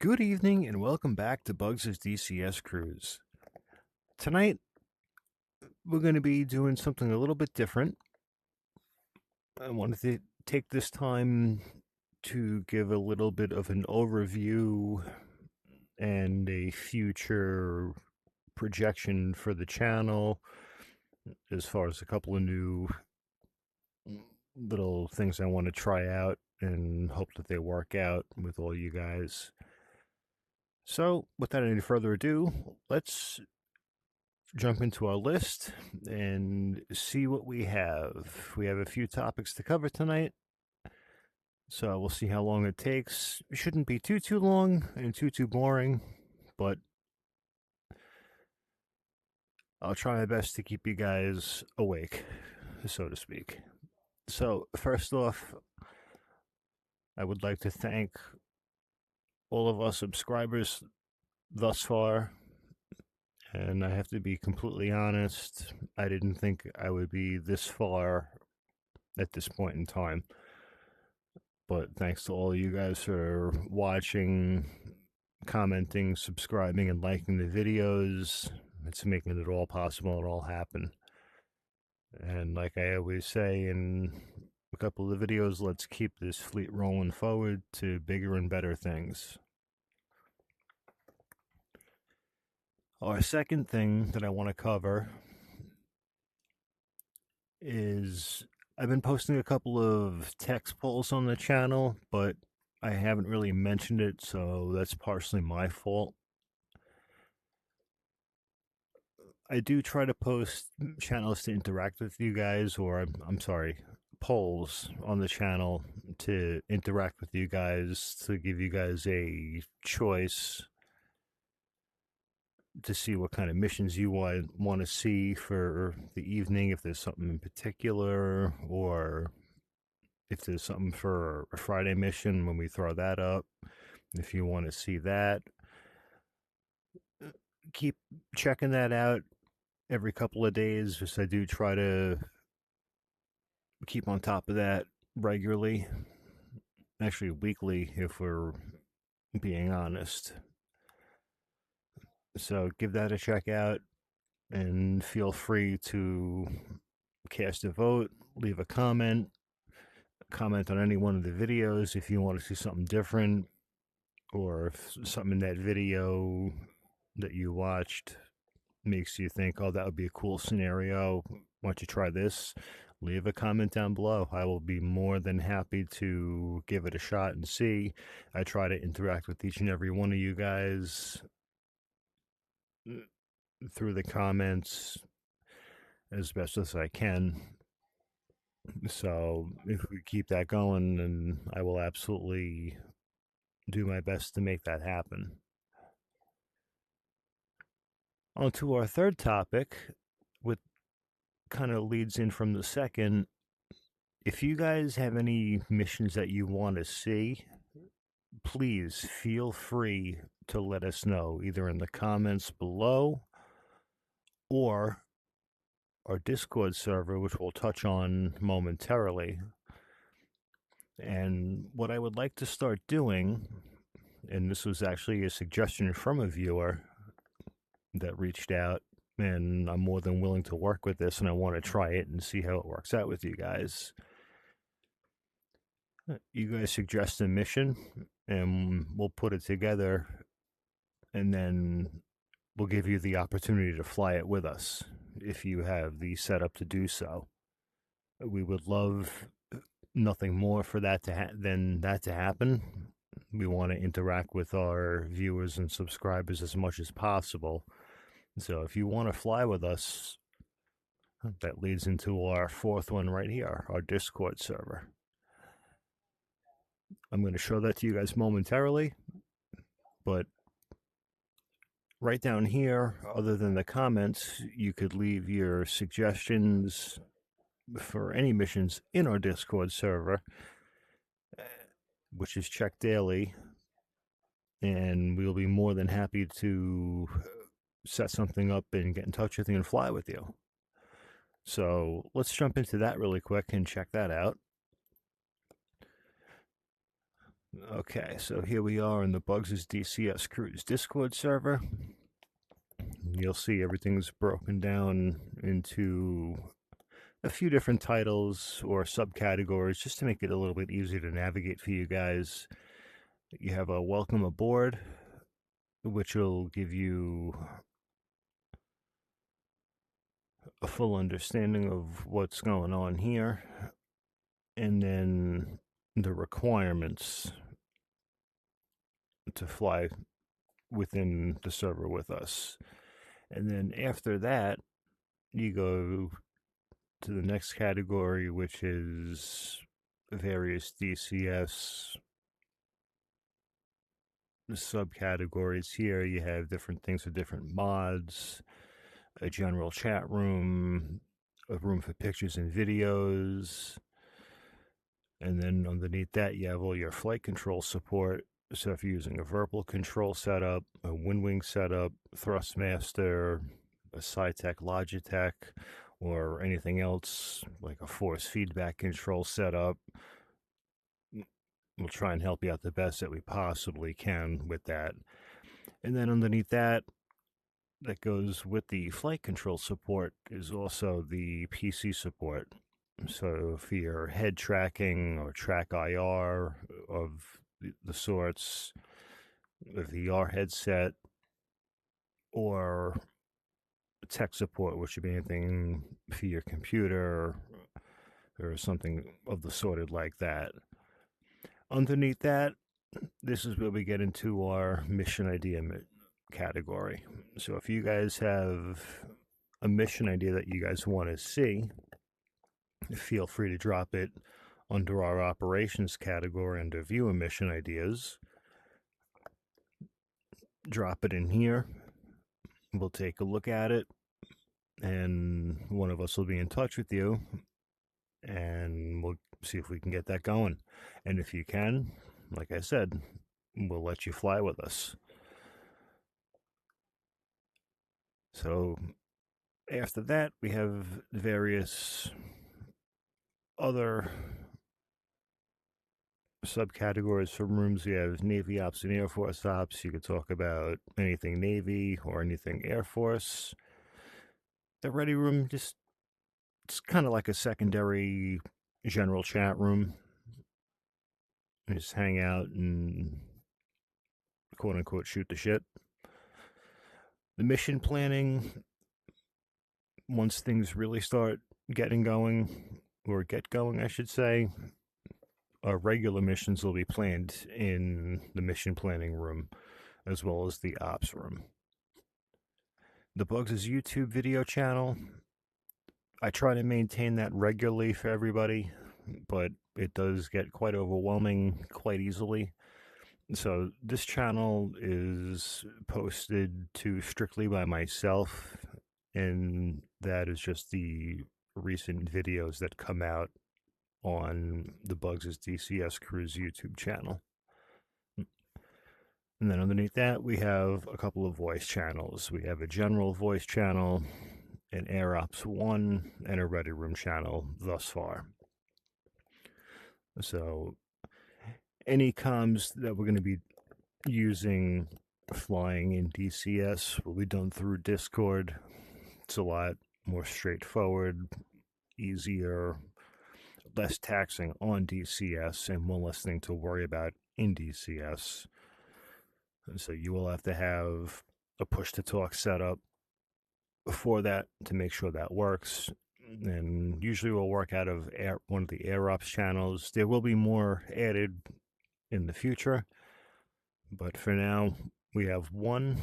Good evening and welcome back to Bugs' DCS Cruise. Tonight, we're going to be doing something a little bit different. I wanted to take this time to give a little bit of an overview and a future projection for the channel as far as a couple of new little things I want to try out and hope that they work out with all you guys. So, without any further ado, let's jump into our list and see what we have. We have a few topics to cover tonight, so we'll see how long it takes. It shouldn't be too long and too boring, but I'll try my best to keep you guys awake, so to speak. So, first off, I would like to thank all of our subscribers thus far. And I have to be completely honest, I didn't think I would be this far at this point in time. But thanks to all you guys for watching, commenting, subscribing, and liking the videos. It's making it all possible and all happen. And like I always say in a couple of the videos, let's keep this fleet rolling forward to bigger and better things. Our second thing that I want to cover is I've been posting a couple of text polls on the channel, but I haven't really mentioned it, so that's partially my fault. I do try to post channels to interact with you guys, or I'm sorry, polls on the channel to interact with you guys, to give you guys a choice to see what kind of missions you want to see for the evening, if there's something in particular, or if there's something for a Friday mission when we throw that up, if you want to see that. Keep checking that out every couple of days, because I do try to keep on top of that regularly. Actually, weekly, if we're being honest. So give that a check out and feel free to cast a vote, leave a comment on any one of the videos if you want to see something different, or if something in that video that you watched makes you think, oh, that would be a cool scenario, why don't you try this? Leave a comment down below. I will be more than happy to give it a shot and see. I try to interact with each and every one of you guys through the comments as best as I can. So if we keep that going, then I will absolutely do my best to make that happen. On to our third topic, which kind of leads in from the second. If you guys have any missions that you want to see, please feel free to let us know, either in the comments below or our Discord server, which we'll touch on momentarily. And what I would like to start doing, and this was actually a suggestion from a viewer that reached out, and I'm more than willing to work with this, and I want to try it and see how it works out with you guys. You guys suggest a mission, and we'll put it together, and then we'll give you the opportunity to fly it with us if you have the setup to do so. We would love nothing more for that than that to happen. We want to interact with our viewers and subscribers as much as possible. So if you want to fly with us, that leads into our fourth one right here, our Discord server. I'm going to show that to you guys momentarily, but right down here, other than the comments, you could leave your suggestions for any missions in our Discord server, which is checked daily, and we'll be more than happy to set something up and get in touch with you and fly with you. So let's jump into that really quick and check that out. Okay, so here we are in the Bugs' DCS Cruise Discord server. You'll see everything's broken down into a few different titles or subcategories just to make it a little bit easier to navigate for you guys. You have a welcome aboard, which will give you a full understanding of what's going on here, and then the requirements to fly within the server with us. And then after that, you go to the next category, which is various DCS subcategories. Here you have different things for different mods, a general chat room, a room for pictures and videos, and then underneath that you have all your flight control support. So if you're using a verbal control setup, a WinWing setup, Thrustmaster, a Cytec Logitech, or anything else like a force feedback control setup, we'll try and help you out the best that we possibly can with that. And then underneath that, that goes with the flight control support is also the PC support. So for your head tracking or track IR of the sorts, a VR headset, or tech support, which would be anything for your computer or something of the sorted like that. Underneath that, this is where we get into our mission idea category. So if you guys have a mission idea that you guys want to see, feel free to drop it under our operations category under viewer mission ideas. Drop it in here. We'll take a look at it, and one of us will be in touch with you, and we'll see if we can get that going. And if you can, like I said, we'll let you fly with us. So after that, we have various other subcategories for rooms. We have Navy Ops and Air Force Ops. You could talk about anything Navy or anything Air Force. The Ready Room, just it's kind of like a secondary general chat room. You just hang out and quote unquote shoot the shit. The mission planning, once things really start getting going, or get going, I should say, our regular missions will be planned in the mission planning room as well as the ops room. The Bugs' YouTube video channel, I try to maintain that regularly for everybody, but it does get quite overwhelming quite easily. So this channel is posted to strictly by myself, and that is just the recent videos that come out on the Bugs' DCS Cruise YouTube channel. And then underneath that, we have a couple of voice channels. We have a general voice channel, an Air Ops 1, and a Ready Room channel thus far. So any comms that we're going to be using flying in DCS will be done through Discord. It's a lot more straightforward, easier, less taxing on DCS, and one less thing to worry about in DCS. And so you will have to have a push to talk setup for that to make sure that works. And usually we'll work out of one of the Air Ops channels. There will be more added in the future, but for now we have one,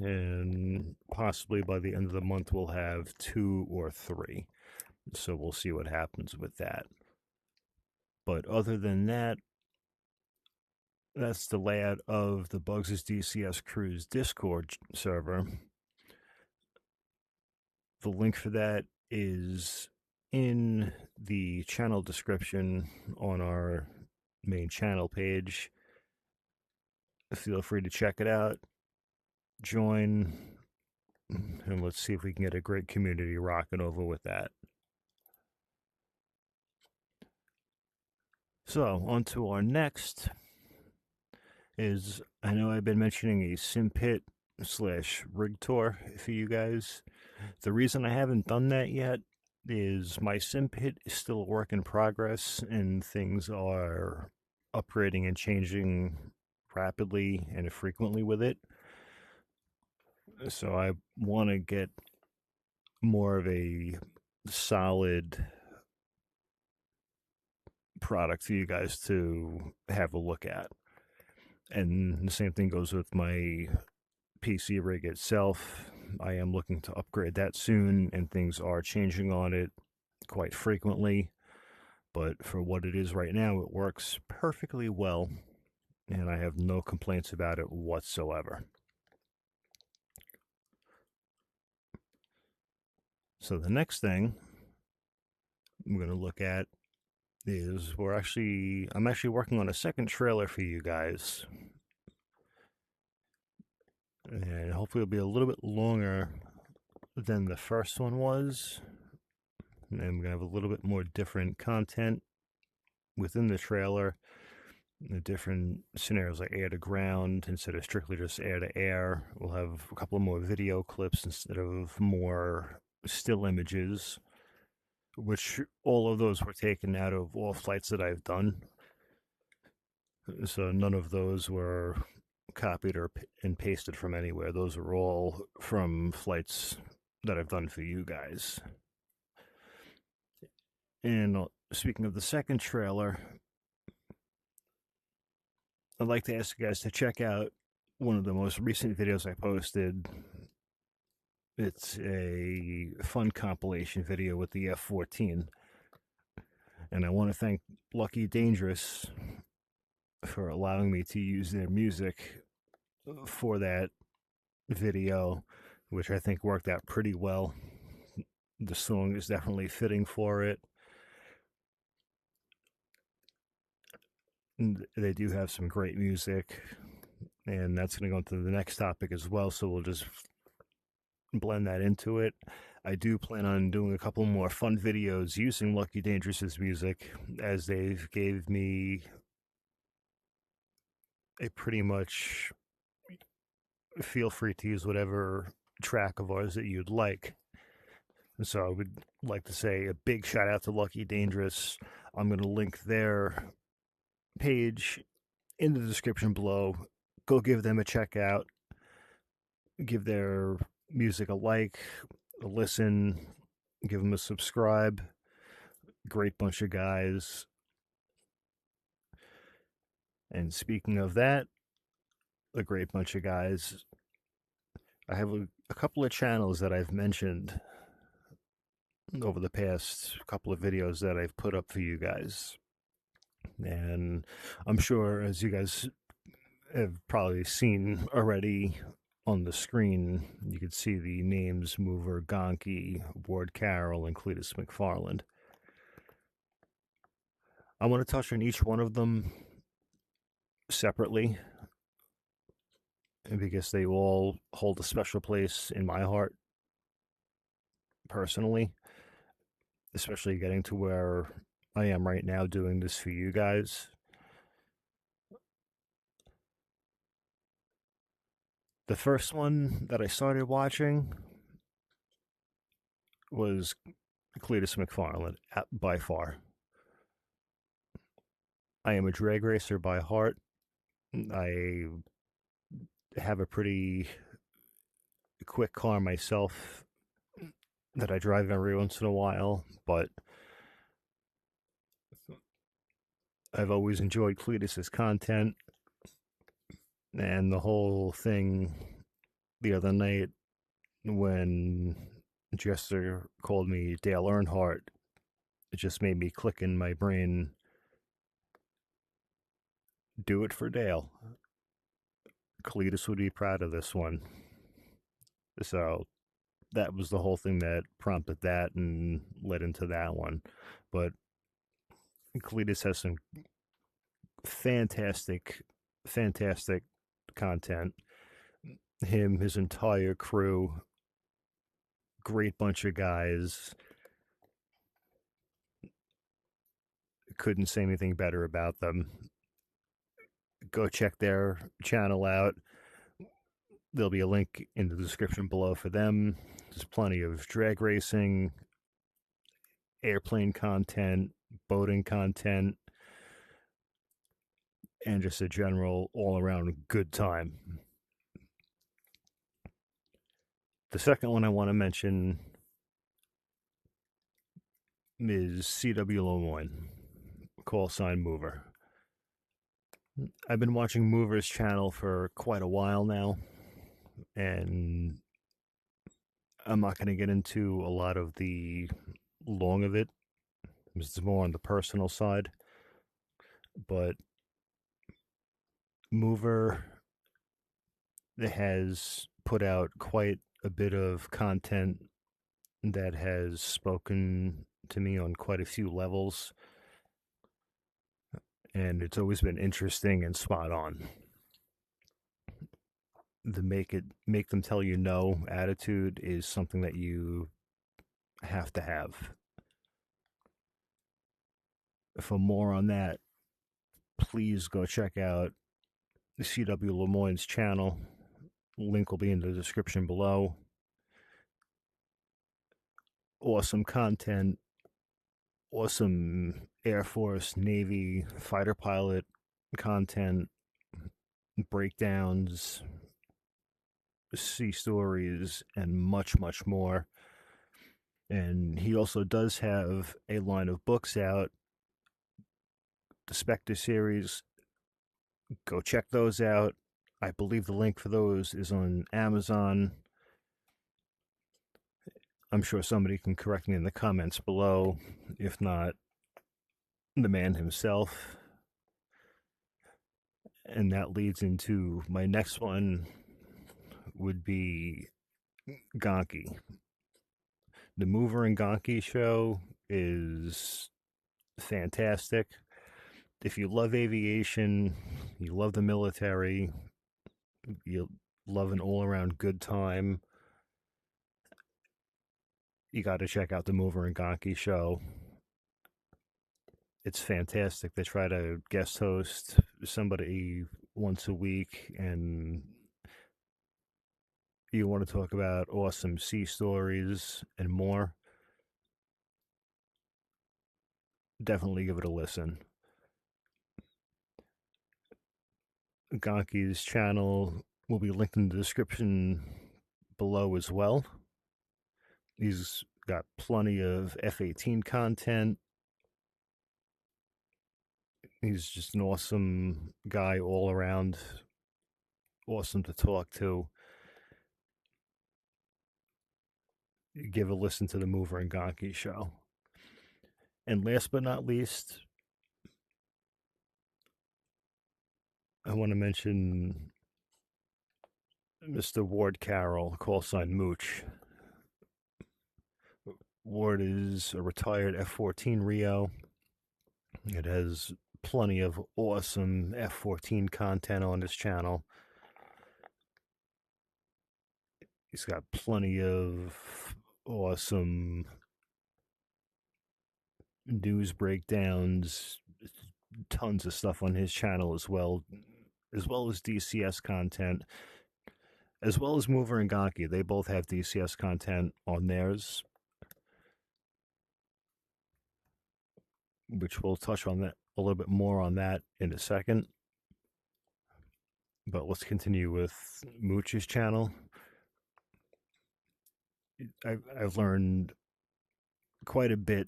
and possibly by the end of the month we'll have 2 or 3. So we'll see what happens with that. But other than that, that's the layout of the Bugs' DCS Cruise Discord server. The link for that is in the channel description on our main channel page. Feel free to check it out, join, and let's see if we can get a great community rocking over with that. So, on to our next is I know I've been mentioning a sim pit slash rig tour for you guys. The reason I haven't done that yet is my sim pit is still a work in progress and things are upgrading and changing rapidly and frequently with it. So I want to get more of a solid product for you guys to have a look at. And the same thing goes with my PC rig itself. I am looking to upgrade that soon, and things are changing on it quite frequently. But for what it is right now, it works perfectly well, and I have no complaints about it whatsoever. So the next thing I'm going to look at is I'm actually working on a second trailer for you guys, and hopefully it'll be a little bit longer than the first one was, and I'm gonna have a little bit more different content within the trailer, the different scenarios like air to ground instead of strictly just air to air. We'll have a couple of more video clips instead of more still images, which all of those were taken out of all flights that I've done. So none of those were copied or and pasted from anywhere. Those are all from flights that I've done for you guys. And speaking of the second trailer, I'd like to ask you guys to check out one of the most recent videos I posted. It's a fun compilation video with the F-14. And I want to thank Lucky Dangerous for allowing me to use their music for that video, which I think worked out pretty well. The song is definitely fitting for it. And they do have some great music, and that's going to go into the next topic as well, so we'll just blend that into it. I do plan on doing a couple more fun videos using Lucky Dangerous's music, as they've gave me a pretty much feel free to use whatever track of ours that you'd like. So I would like to say a big shout out to Lucky Dangerous. I'm going to link their page in the description below. Go give them a check out. Give their music a like, a listen, give them a subscribe. Great bunch of guys. And speaking of that, a great bunch of guys, I have a couple of channels that I've mentioned over the past couple of videos that I've put up for you guys. And I'm sure, as you guys have probably seen already on the screen, you can see the names Mover Gonky, Ward Carroll, and Cletus McFarland. I want to touch on each one of them separately because they all hold a special place in my heart personally, especially getting to where I am right now doing this for you guys. The first one that I started watching was Cletus McFarland, by far. I am a drag racer by heart. I have a pretty quick car myself that I drive every once in a while, but I've always enjoyed Cletus's content, and the whole thing the other night when Jester called me Dale Earnhardt, it just made me click in my brain. Do it for Dale. Cletus would be proud of this one. So that was the whole thing that prompted that and led into that one. But Cletus has some fantastic, fantastic content. Him, his entire crew, great bunch of guys. Couldn't say anything better about them. Go check their channel out. There'll be a link in the description below for them. There's plenty of drag racing, airplane content, boating content, and just a general all around good time. The second one I want to mention is CW Lemoyne, call sign Mover. I've been watching Mover's channel for quite a while now, and I'm not going to get into a lot of the long of it. It's more on the personal side. But Mover has put out quite a bit of content that has spoken to me on quite a few levels, and it's always been interesting and spot on. The make them tell you no attitude is something that you have to have. For more on that, please go check out CW Lemoyne's channel. Link will be in the description below. Awesome content, awesome Air Force, Navy, fighter pilot content, breakdowns, sea stories, and much, much more. And he also does have a line of books out, the Spectre series. Go check those out. I believe the link for those is on Amazon. I'm sure somebody can correct me in the comments below. If not, the man himself. And that leads into my next one would be Gonki. The Mover and Gonki show is fantastic. If you love aviation, you love the military, you love an all-around good time, you got to check out the Mover and Gonki show. It's fantastic. They try to guest host somebody once a week, and you want to talk about awesome sea stories and more, definitely give it a listen. Gonki's channel will be linked in the description below as well. He's got plenty of F-18 content. He's just an awesome guy all around. Awesome to talk to. Give a listen to the Mover and Gonki show. And last but not least, I want to mention Mr. Ward Carroll, call sign Mooch. Ward is a retired F-14 Rio. It has plenty of awesome F-14 content on his channel. He's got plenty of awesome news breakdowns, tons of stuff on his channel as well as DCS content, as well as Mover and Gonki. They both have DCS content on theirs, which we'll touch on that a little bit more on that in a second. But let's continue with Mooch's channel. I've learned quite a bit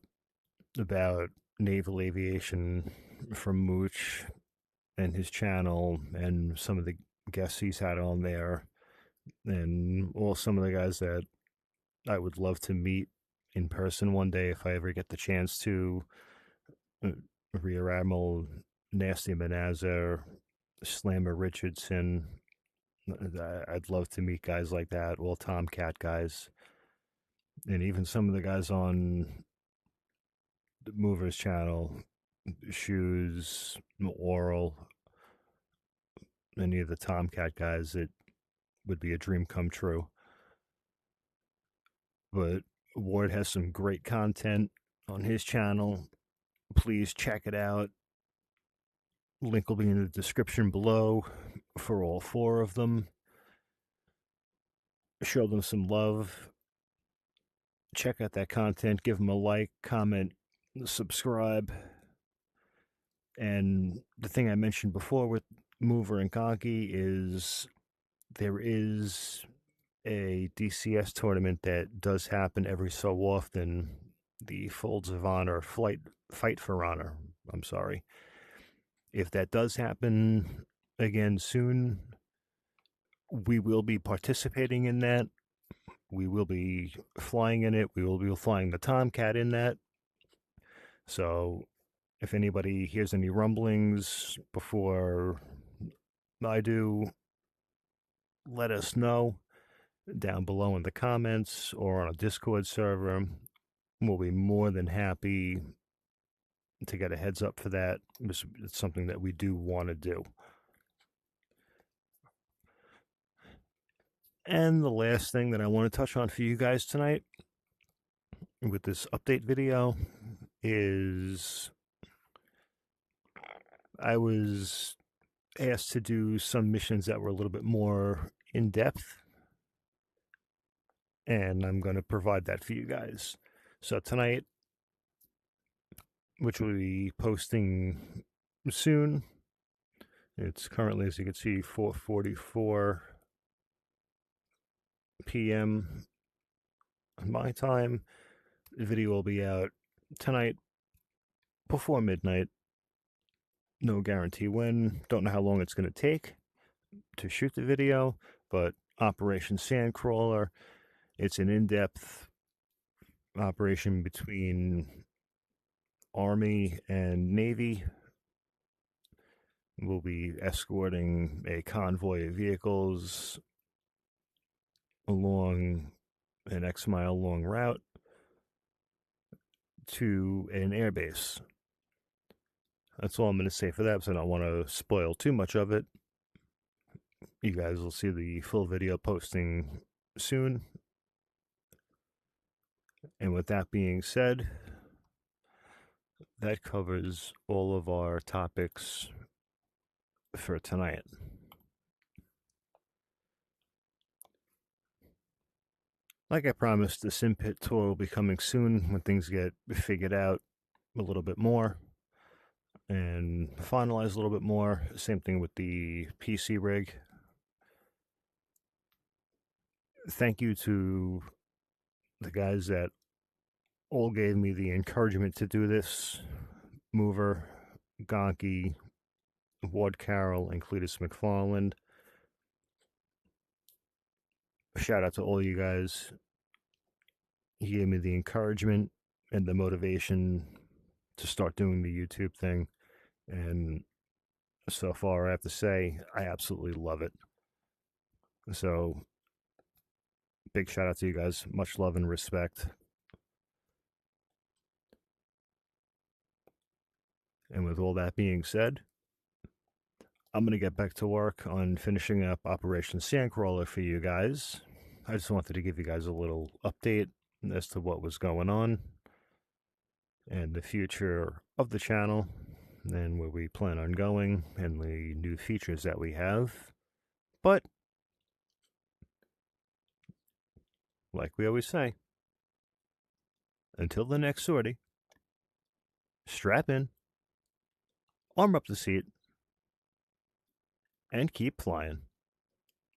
about naval aviation from Mooch and his channel, and some of the guests he's had on there, and well, some of the guys that I would love to meet in person one day if I ever get the chance to. Rear Admiral Nasty Manazar, Slammer Richardson. I'd love to meet guys like that, all Tomcat guys. And even some of the guys on the Movers channel, Shoes, Oral, any of the Tomcat guys, it would be a dream come true. But Ward has some great content on his channel. please check it out. Link will be in the description below for all 4 of them. Show them some love. Check out that content. Give them a like, comment, subscribe. And the thing I mentioned before with Mover and Gonky is there is a DCS tournament that does happen every so often. The Folds of Honor Fight for Honor. I'm sorry. If that does happen again soon, we will be participating in that. We will be flying in it. We will be flying the Tomcat in that. So if anybody hears any rumblings before I do, let us know down below in the comments or on a Discord server. We'll be more than happy to get a heads up for that. It's something that we do want to do. And the last thing that I want to touch on for you guys tonight with this update video is I was asked to do some missions that were a little bit more in depth, and I'm going to provide that for you guys. So tonight, which will be posting soon, it's currently, as you can see, 4:44 p.m. my time. The video will be out tonight before midnight. No guarantee when. Don't know how long it's going to take to shoot the video, but Operation Sandcrawler, it's an in-depth operation between Army and Navy. We'll be escorting a convoy of vehicles along an X-mile long route to an airbase. That's all I'm going to say for that, because I don't want to spoil too much of it. You guys will see the full video posting soon. And with that being said, that covers all of our topics for tonight. Like I promised, the SimPit tour will be coming soon when things get figured out a little bit more and finalized a little bit more. Same thing with the PC rig. Thank you to the guys that all gave me the encouragement to do this. Mover, Gonky, Ward Carroll, and Cletus McFarland. Shout out to all you guys. He gave me the encouragement and the motivation to start doing the YouTube thing. And so far, I have to say, I absolutely love it. So, big shout out to you guys. Much love and respect. And with all that being said, I'm going to get back to work on finishing up Operation Sandcrawler for you guys. I just wanted to give you guys a little update as to what was going on and the future of the channel and where we plan on going and the new features that we have. But, like we always say, until the next sortie, strap in, arm up the seat, and keep flying.